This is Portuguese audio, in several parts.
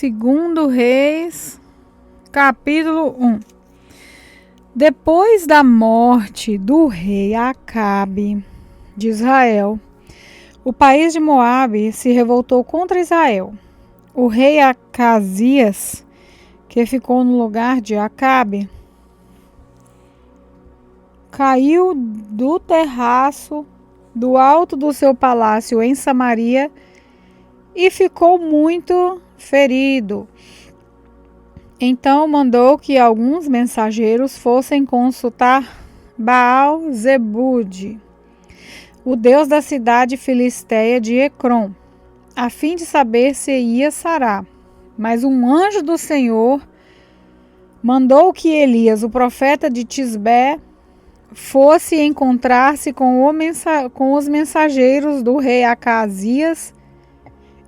Segundo Reis, capítulo 1. Depois da morte do rei Acabe de Israel, o país de Moabe se revoltou contra Israel. O rei Acasias, que ficou no lugar de Acabe, caiu do terraço do alto do seu palácio em Samaria e ficou muito ferido. Então mandou que alguns mensageiros fossem consultar Baal-zebude, o deus da cidade filisteia de Ecrom, a fim de saber se ia sarar. Mas um anjo do Senhor mandou que Elias, o profeta de Tisbé, fosse encontrar-se com os mensageiros do rei Acasias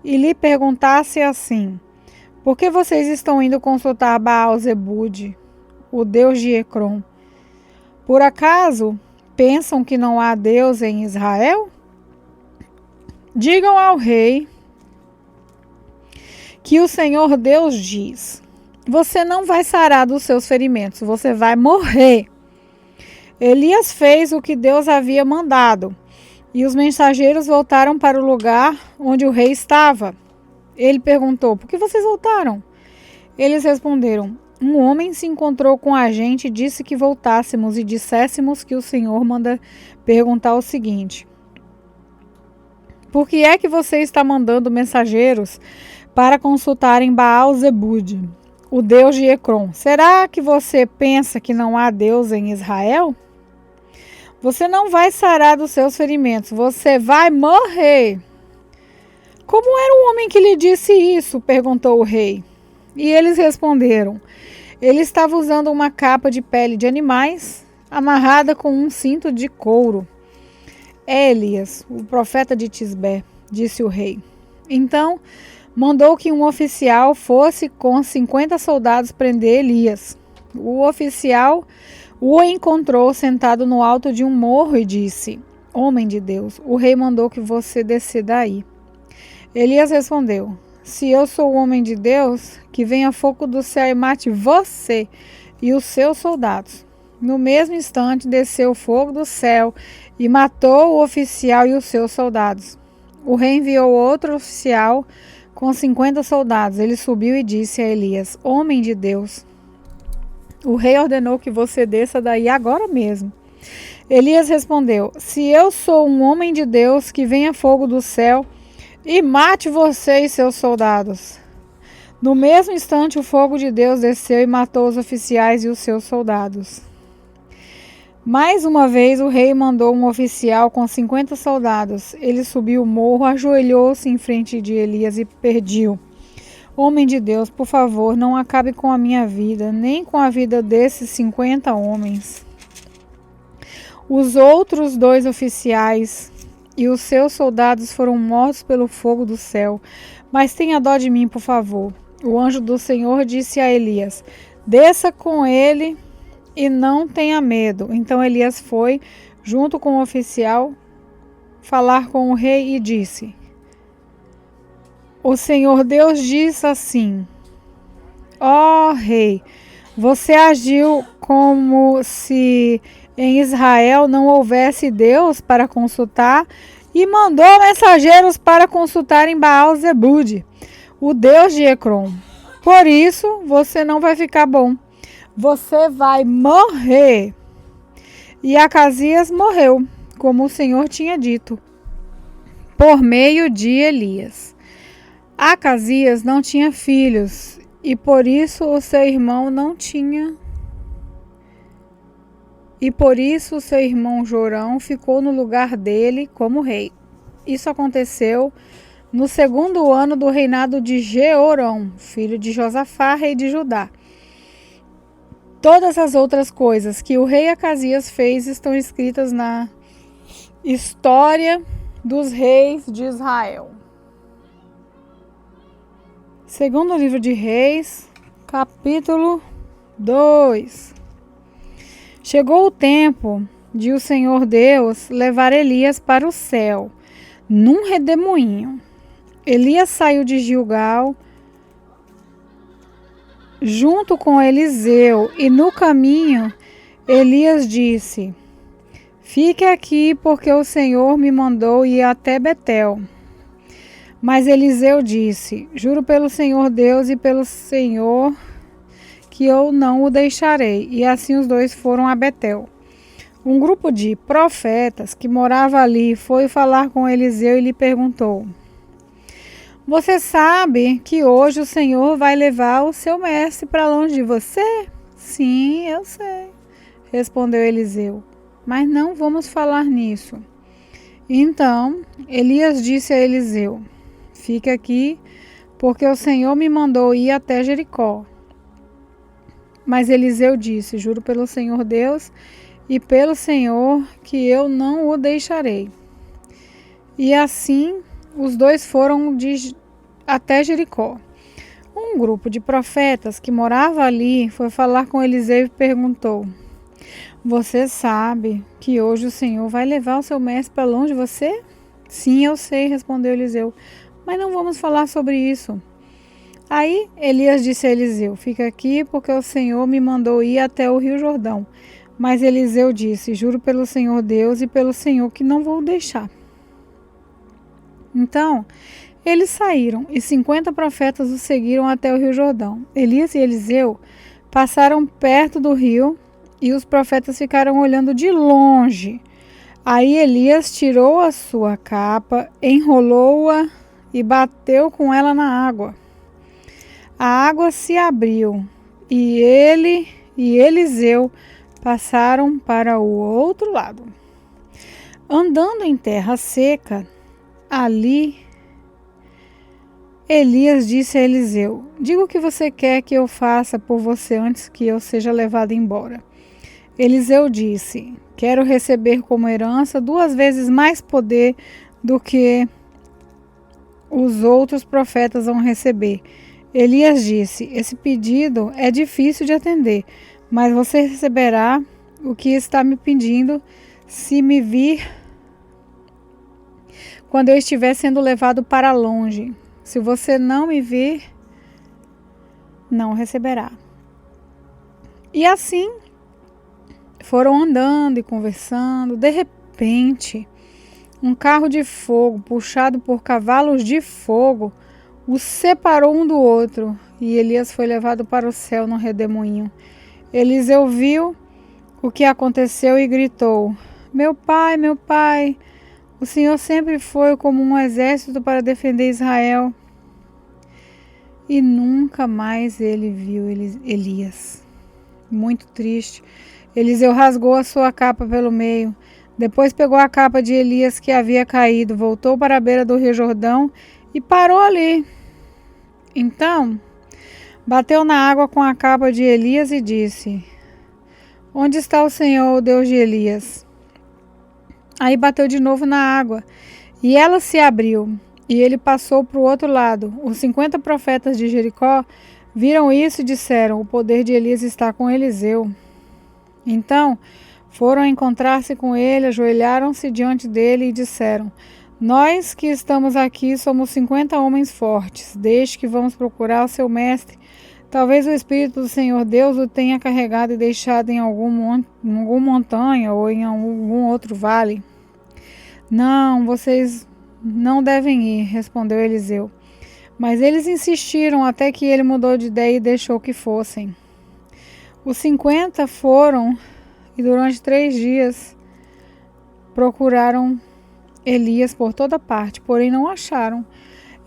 e lhe perguntasse assim: por que vocês estão indo consultar Baal-zebude, o deus de Ecrom? Por acaso pensam que não há Deus em Israel? Digam ao rei que o Senhor Deus diz: você não vai sarar dos seus ferimentos, você vai morrer. Elias fez o que Deus havia mandado, e os mensageiros voltaram para o lugar onde o rei estava. Ele perguntou: por que vocês voltaram? Eles responderam: um homem se encontrou com a gente e disse que voltássemos e disséssemos que o Senhor manda perguntar o seguinte: por que é que você está mandando mensageiros para consultarem Baal-zebude, o deus de Ecrom? Será que você pensa que não há Deus em Israel? Você não vai sarar dos seus ferimentos, você vai morrer. Como era o homem que lhe disse isso? Perguntou o rei. E eles responderam: ele estava usando uma capa de pele de animais, amarrada com um cinto de couro. É Elias, o profeta de Tisbé, disse o rei. Então mandou que um oficial fosse com 50 soldados prender Elias. O oficial o encontrou sentado no alto de um morro e disse: homem de Deus, o rei mandou que você desça daí. Elias respondeu: se eu sou o homem de Deus, que venha fogo do céu e mate você e os seus soldados. No mesmo instante desceu fogo do céu e matou o oficial e os seus soldados. O rei enviou outro oficial com 50 soldados. Ele subiu e disse a Elias: homem de Deus, o rei ordenou que você desça daí agora mesmo. Elias respondeu: se eu sou um homem de Deus, que venha fogo do céu e mate você e seus soldados. No mesmo instante o fogo de Deus desceu e matou os oficiais e os seus soldados. Mais uma vez o rei mandou um oficial com 50 soldados. Ele subiu o morro, ajoelhou-se em frente de Elias e pediu: homem de Deus, por favor, não acabe com a minha vida, nem com a vida desses 50 homens. Os outros 2 oficiais e os seus soldados foram mortos pelo fogo do céu. Mas tenha dó de mim, por favor. O anjo do Senhor disse a Elias: desça com ele e não tenha medo. Então Elias foi, junto com o oficial, falar com o rei e disse: o Senhor Deus diz assim: ó rei, você agiu como se em Israel não houvesse Deus para consultar e mandou mensageiros para consultarem Baal-zebude, o deus de Ecrom. Por isso você não vai ficar bom. Você vai morrer. E Acasias morreu, como o Senhor tinha dito, por meio de Elias. Acasias não tinha filhos, e por isso o seu irmão Jorão ficou no lugar dele como rei. Isso aconteceu no 2º ano do reinado de Jeorão, filho de Josafá, rei de Judá. Todas as outras coisas que o rei Acasias fez estão escritas na história dos reis de Israel. Segundo livro de Reis, capítulo 2. Chegou o tempo de o Senhor Deus levar Elias para o céu, num redemoinho. Elias saiu de Gilgal junto com Eliseu, e no caminho Elias disse: fique aqui, porque o Senhor me mandou ir até Betel. Mas Eliseu disse: juro pelo Senhor Deus e pelo Senhor que eu não o deixarei. E assim os dois foram a Betel. Um grupo de profetas que morava ali foi falar com Eliseu e lhe perguntou: você sabe que hoje o Senhor vai levar o seu mestre para longe de você? Sim, eu sei, respondeu Eliseu, mas não vamos falar nisso. Então Elias disse a Eliseu: fica aqui, porque o Senhor me mandou ir até Jericó. Mas Eliseu disse: juro pelo Senhor Deus e pelo Senhor que eu não o deixarei. E assim os dois foram até Jericó. Um grupo de profetas que morava ali foi falar com Eliseu e perguntou: você sabe que hoje o Senhor vai levar o seu mestre para longe de você? Sim, eu sei, respondeu Eliseu, mas não vamos falar sobre isso. Aí Elias disse a Eliseu: fica aqui, porque o Senhor me mandou ir até o rio Jordão. Mas Eliseu disse: juro pelo Senhor Deus e pelo Senhor que não vou deixar. Então eles saíram, e 50 profetas os seguiram até o rio Jordão. Elias e Eliseu passaram perto do rio, e os profetas ficaram olhando de longe. Aí Elias tirou a sua capa, enrolou-a e bateu com ela na água. A água se abriu, e ele e Eliseu passaram para o outro lado. Andando em terra seca, ali Elias disse a Eliseu: diga o que você quer que eu faça por você antes que eu seja levado embora. Eliseu disse: quero receber como herança 2 vezes mais poder do que os outros profetas vão receber. Elias disse: esse pedido é difícil de atender, mas você receberá o que está me pedindo se me vir quando eu estiver sendo levado para longe. Se você não me vir, não receberá. E assim foram andando e conversando. De repente, um carro de fogo, puxado por cavalos de fogo, os separou um do outro, e Elias foi levado para o céu num redemoinho. Eliseu viu o que aconteceu e gritou: meu pai, o Senhor sempre foi como um exército para defender Israel. E nunca mais ele viu Elias. Muito triste, Eliseu rasgou a sua capa pelo meio. Depois pegou a capa de Elias que havia caído, voltou para a beira do rio Jordão e parou ali. Então, bateu na água com a capa de Elias e disse: onde está o Senhor, o Deus de Elias? Aí bateu de novo na água, e ela se abriu, e ele passou para o outro lado. Os 50 profetas de Jericó viram isso e disseram: o poder de Elias está com Eliseu. Então foram encontrar-se com ele, ajoelharam-se diante dele e disseram: nós que estamos aqui somos 50 homens fortes. Desde que vamos procurar o seu mestre, talvez o Espírito do Senhor Deus o tenha carregado e deixado em alguma montanha ou em algum outro vale. Não, vocês não devem ir, respondeu Eliseu. Mas eles insistiram até que ele mudou de ideia e deixou que fossem. Os 50 foram e durante 3 dias procuraram Elias por toda parte, porém não acharam.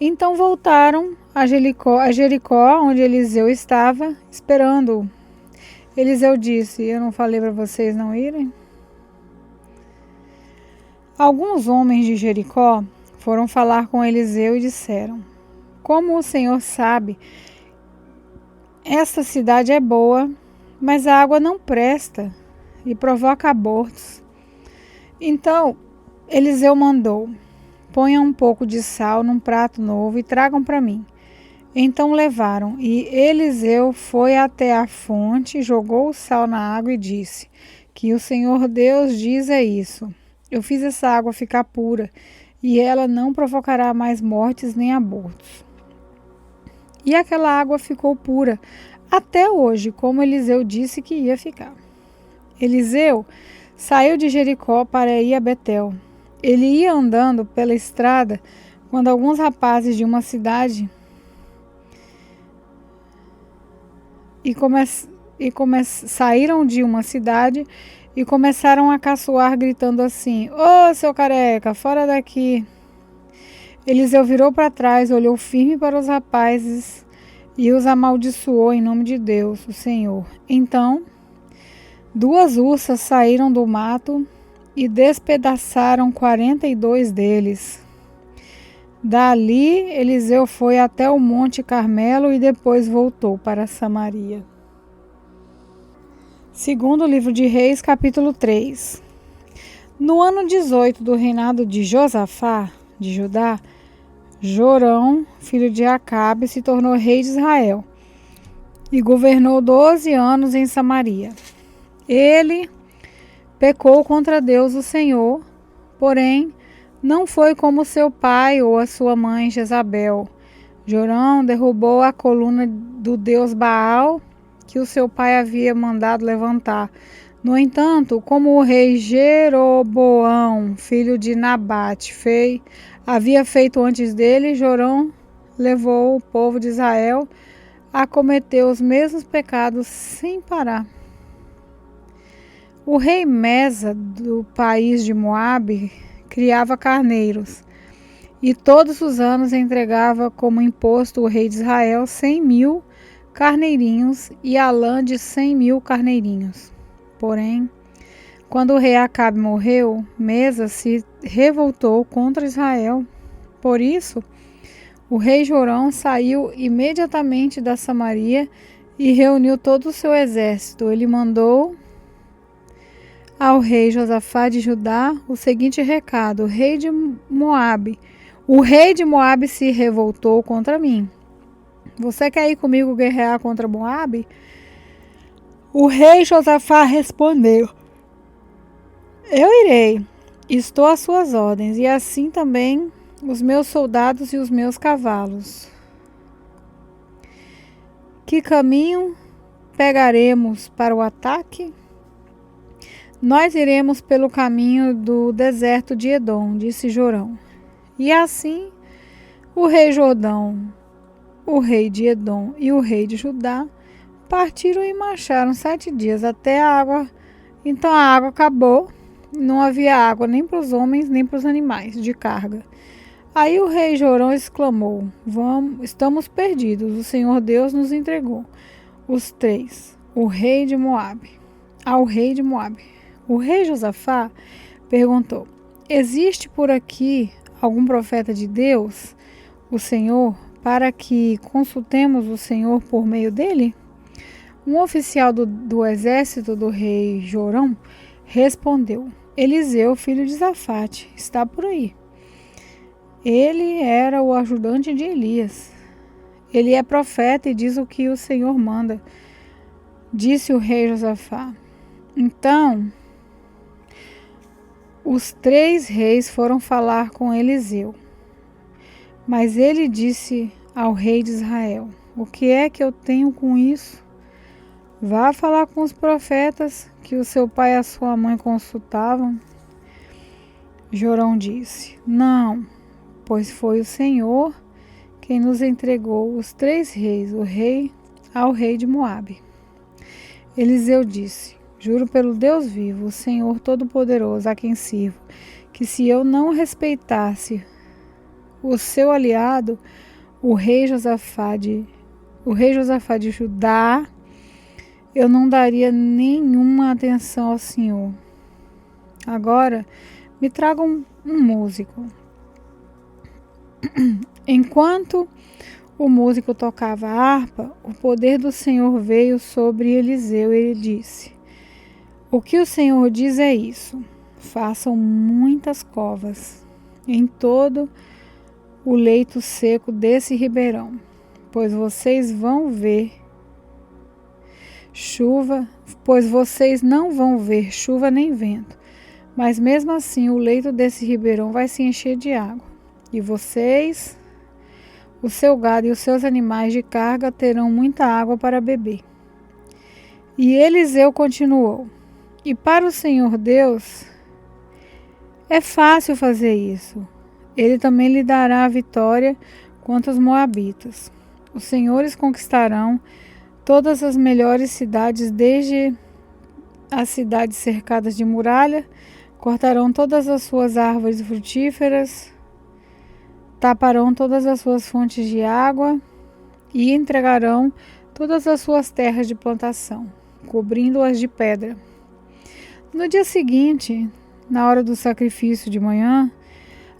Então voltaram a Jericó, onde Eliseu estava, esperando-o. Eliseu disse: eu não falei para vocês não irem? Alguns homens de Jericó foram falar com Eliseu e disseram: como o Senhor sabe, esta cidade é boa, mas a água não presta e provoca abortos. Então Eliseu mandou: ponham um pouco de sal num prato novo e tragam para mim. Então levaram, e Eliseu foi até a fonte, jogou o sal na água e disse: que o Senhor Deus diz é isso: eu fiz essa água ficar pura, e ela não provocará mais mortes nem abortos. E aquela água ficou pura até hoje, como Eliseu disse que ia ficar. Eliseu saiu de Jericó para ir a Betel. Ele ia andando pela estrada quando alguns rapazes de uma cidade saíram de uma cidade e começaram a caçoar, gritando assim: "Ô, seu careca, fora daqui!" Eliseu virou para trás, olhou firme para os rapazes e os amaldiçoou em nome de Deus, o Senhor. Então, 2 ursas saíram do mato e despedaçaram 42 deles. Dali, Eliseu foi até o Monte Carmelo e depois voltou para Samaria. Segundo livro de Reis, capítulo 3. No ano 18 do reinado de Josafá, de Judá, Jorão, filho de Acabe, se tornou rei de Israel e governou 12 anos em Samaria. Ele pecou contra Deus, o Senhor, porém não foi como seu pai ou a sua mãe Jezabel. Jorão derrubou a coluna do deus Baal que o seu pai havia mandado levantar. No entanto, como o rei Jeroboão, filho de Nabate, havia feito antes dele, Jorão levou o povo de Israel a cometer os mesmos pecados sem parar. O rei Mesa, do país de Moabe, criava carneiros, e todos os anos entregava como imposto o rei de Israel 100.000 carneirinhos e a lã de 100.000 carneirinhos. Porém, quando o rei Acabe morreu, Mesa se revoltou contra Israel. Por isso, o rei Jorão saiu imediatamente da Samaria e reuniu todo o seu exército. Ele mandou ao rei Josafá de Judá o seguinte recado: o rei de Moabe se revoltou contra mim. Você quer ir comigo guerrear contra Moabe? O rei Josafá respondeu: eu irei, estou às suas ordens, e assim também os meus soldados e os meus cavalos. Que caminho pegaremos para o ataque? Nós iremos pelo caminho do deserto de Edom, disse Jorão. E assim o rei Jordão, o rei de Edom e o rei de Judá partiram e marcharam 7 dias até a água. Então a água acabou, não havia água nem para os homens nem para os animais de carga. Aí o rei Jorão exclamou: estamos perdidos, o Senhor Deus nos entregou os 3, ao rei de Moabe. O rei Josafá perguntou: existe por aqui algum profeta de Deus, o Senhor, para que consultemos o Senhor por meio dele? Um oficial do exército do rei Jorão respondeu: Eliseu, filho de Safate, está por aí. Ele era o ajudante de Elias. Ele é profeta e diz o que o Senhor manda, disse o rei Josafá. Então, os 3 reis foram falar com Eliseu. Mas ele disse ao rei de Israel: o que é que eu tenho com isso? Vá falar com os profetas que o seu pai e a sua mãe consultavam. Jorão disse: não, pois foi o Senhor quem nos entregou os 3 reis, ao rei de Moabe. Eliseu disse: juro pelo Deus vivo, o Senhor Todo-Poderoso, a quem sirvo, que se eu não respeitasse o seu aliado, o rei Josafá de Judá, eu não daria nenhuma atenção ao Senhor. Agora, me tragam um músico. Enquanto o músico tocava a harpa, o poder do Senhor veio sobre Eliseu e ele disse: o que o Senhor diz é isso: façam muitas covas em todo o leito seco desse ribeirão, pois vocês não vão ver chuva nem vento, mas mesmo assim o leito desse ribeirão vai se encher de água, e vocês O seu gado e os seus animais de carga terão muita água para beber. E Eliseu continuou: E para o Senhor Deus é fácil fazer isso. Ele também lhe dará a vitória contra os moabitas. Os senhores conquistarão todas as melhores cidades, desde as cidades cercadas de muralha, cortarão todas as suas árvores frutíferas, taparão todas as suas fontes de água e entregarão todas as suas terras de plantação, cobrindo-as de pedra. No dia seguinte, na hora do sacrifício de manhã,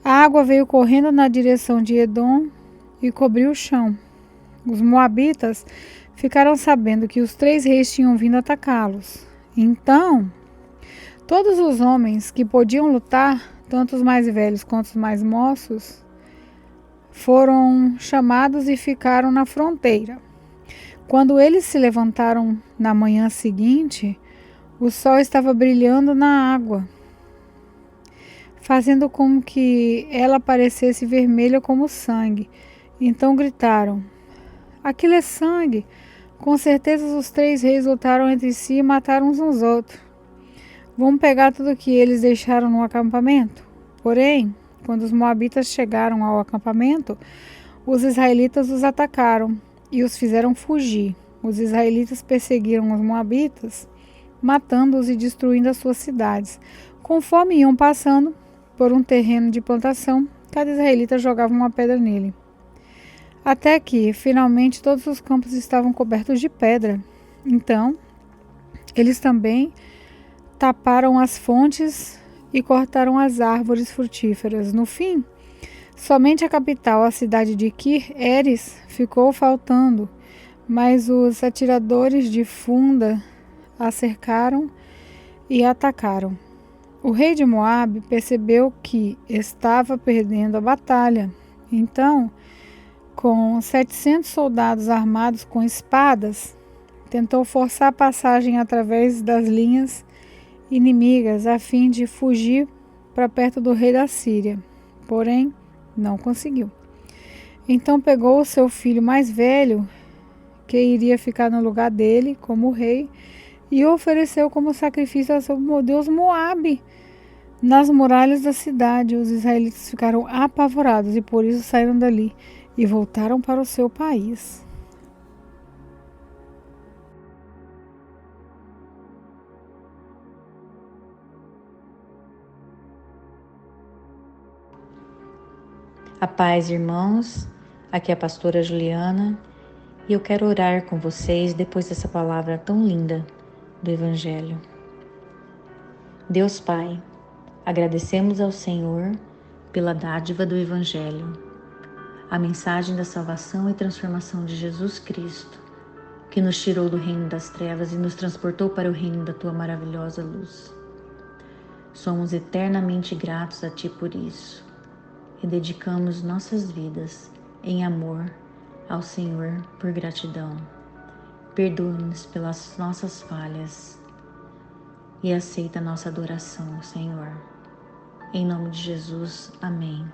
a água veio correndo na direção de Edom e cobriu o chão. Os moabitas ficaram sabendo que os 3 reis tinham vindo atacá-los. Então, todos os homens que podiam lutar, tanto os mais velhos quanto os mais moços, foram chamados e ficaram na fronteira. Quando eles se levantaram na manhã seguinte, o sol estava brilhando na água, fazendo com que ela parecesse vermelha como sangue. Então gritaram: Aquilo é sangue! Com certeza os 3 reis lutaram entre si e mataram uns aos outros. Vamos pegar tudo que eles deixaram no acampamento? Porém, quando os moabitas chegaram ao acampamento, os israelitas os atacaram e os fizeram fugir. Os israelitas perseguiram os moabitas, matando-os e destruindo as suas cidades. Conforme iam passando por um terreno de plantação, cada israelita jogava uma pedra nele. Até que, finalmente, todos os campos estavam cobertos de pedra. Então, eles também taparam as fontes e cortaram as árvores frutíferas. No fim, somente a capital, a cidade de Kir-Eres, ficou faltando, mas os atiradores de funda a cercaram e atacaram. O rei de Moabe percebeu que estava perdendo a batalha. Então, com 700 soldados armados com espadas, tentou forçar a passagem através das linhas inimigas a fim de fugir para perto do rei da Síria. Porém, não conseguiu. Então pegou o seu filho mais velho, que iria ficar no lugar dele como rei, e o ofereceu como sacrifício ao seu deus Moabe nas muralhas da cidade. Os israelitas ficaram apavorados e por isso saíram dali e voltaram para o seu país. A paz, irmãos, aqui é a pastora Juliana e eu quero orar com vocês depois dessa palavra tão linda do Evangelho. Deus Pai, agradecemos ao Senhor pela dádiva do Evangelho, a mensagem da salvação e transformação de Jesus Cristo, que nos tirou do reino das trevas e nos transportou para o reino da Tua maravilhosa luz. Somos eternamente gratos a Ti por isso e dedicamos nossas vidas em amor ao Senhor por gratidão. Perdoa-nos pelas nossas falhas e aceita nossa adoração, Senhor. Em nome de Jesus, amém.